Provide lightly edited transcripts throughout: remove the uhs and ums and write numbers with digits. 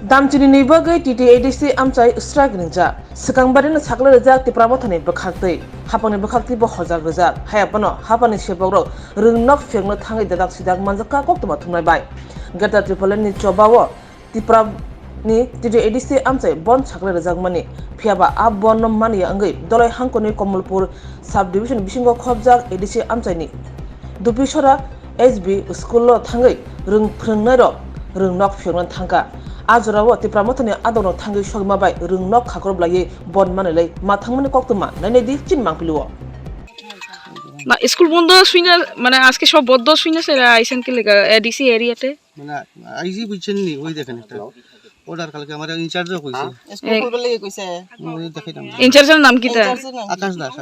Damchini neighborhood TTADC amchai strike ninja. Sekangbarin sakla rejak TIPRA Mothani bakakti. Hapani bakakti bo hojak rejak. Hayapano hapani shepogro ringnok Phiyokna Thangwi dadak sidak Manjakkha koktoma thumnai bai. Gata tripolen ni chobawo TIPRA ni TTADC amchai bon sakla rejak mani. Phiaba ab bon mani angai dolai hangkoni Komolpur subdivision bisingo khobjak ADC amchai ni. Dupisora SB school lo thangai ring phrengnai ro ringnok Phiyokna thangka. Ajurawo TIPRA Mothani adoro Thangwi shogma bai ringnok khakroblai bon manelai ma thangmani koktoma nainai di chinmang piluwo না school বন্ধ শুইনা মানে আজকে সব বদ্ধ শুইনা sir আইছেন কি লাগা ADC এরিয়াতে মানে আইজি বুঝছেন নি ওই দেখেন একটা অর্ডার কালকে আমার ইনচার্জও কইছে স্কুল খুলবে লাগি কইছে ওই দেখাইতাম ইনচার্জের নাম কিটা আকাশ দাস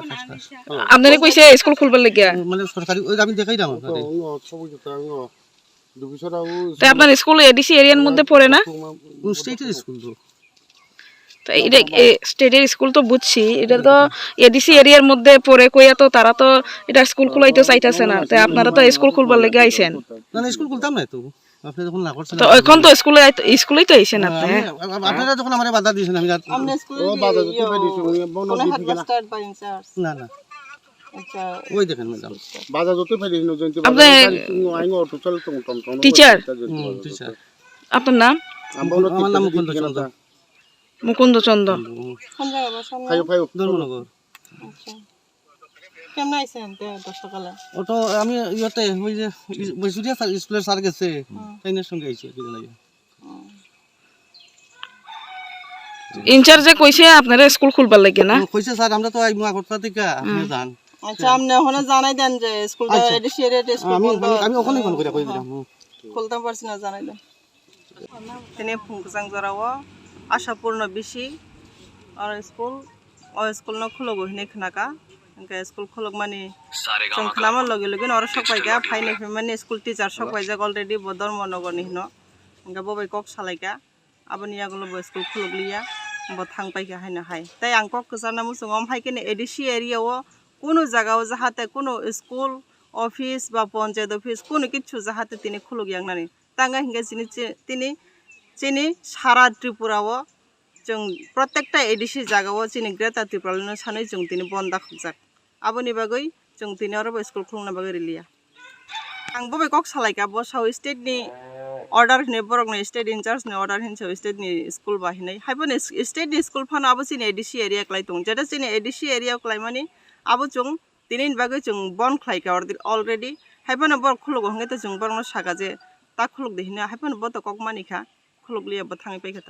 আপনারে কইছে স্কুল খুলবার লাগিয়া মানে সরকারি ওই আমি দেখাইতাম আপনারে তা আপনার স্কুল এডিসি এরিয়ার মধ্যে পড়ে না স্টেটের স্কুল তো এটা স্টেটের স্কুল তো বুঝছি এটা তো এডিসি এরিয়ার মধ্যে পড়ে কইয়া তো তারা তো এটা স্কুল খুলাইতে চাইতাছে না তাই আপনারা তো স্কুল খুলবার লাগি আইছেন না স্কুল খুলতাম না তো আপনি যখন না করছেন তো এখন তো স্কুলেই তো আইছেন আপনি আপনারা যখন আমারে বাধা দিয়েছেন আমি আমনে স্কুলে বাধা দিতে পারিছো বনো স্টার্ট বাই ইনচার্জ না না আচ্ছা ওই দেখেন ম্যাডাম বাধা দিতে পারিছো জয়ন্তী আপনি আইনো অটো চলে তো টিচার টিচার আপনার নাম আমার নাম মুকুন্দ চন্দ্র কোন জায়গা বাসা ফাইভ ধর্মনগর আচ্ছা কেমন আইছেন তে 10 সকালে ওটো আমি ইয়াতে ওই যে বৈসুরিয়া স্কুলের স্যার গেছে তাইনের সঙ্গে আইছি কি লাগে ইনচার্জে কইছে আপনারা স্কুল খুলবার লাগে না কইছে স্যার আমরা তো আইমু আগরতলা থেকে আপনি জান আচ্ছা আপনি ওখানে জানাই দেন যে স্কুলটা এডিসি এরিয়াতে স্কুল আমি ওখানে ফোন করে কই দিলাম খুলতাম পারছি না জানাই দেন তিনি ফুংজাং জরাও আশাপূর্ণ বেশি আর স্কুল না খুলব হিনে খনাকা স্কুল খুলক মানে जों खालामो लगे लगे और सबाइगा फाइने माने स्कुल टीचार सबाइजा अलरेडी धर्मनगर नि हिनो इंगा बबाय कक सालायगा आबनि आगोल स्कुल खुलगलिया ब थांबायगा हायनो हाय ताय आं कक गोजाना मुसुङम हायकेने एडिसि एरियाव कोनो जागाव जाहाते कोनो स्कुल अफिस बा पंचायत अफिस कोनो किछु जाहाते तिनि खुलगियांगनानि तांगा हिंगा चिनि सारा त्रिपुराव जों प्रत्येकटा एडिसि जागाव चिनि ग्रेटार त्रिपुरानो सानै जों तिनि बन्दा खजाक आबनि बागै जों तिनि आरो स्कुल खुलना बागै रिलिया आं बबाय कक सालायगा बसाव स्टेट नि अर्डार हिने बरगनि स्टेट इनचार्ज नि अर्डार हिनसो स्टेट नि स्कुल बाहिनै हायबन स्टेट नि स्कुल फान आबो चिनि एडिसि एरिया क्लाय दं जेदा चिनि एडिसि एरिया क्लाय माने आबो जों तिनि बागै जों बन क्लायगा अलरेडी हायबन बर खुलग हंगे त जों बरनो सागा जे ता खुलग देहिना हायबन बत कक मानिखा खुलगलिया ब थाङै पाइखा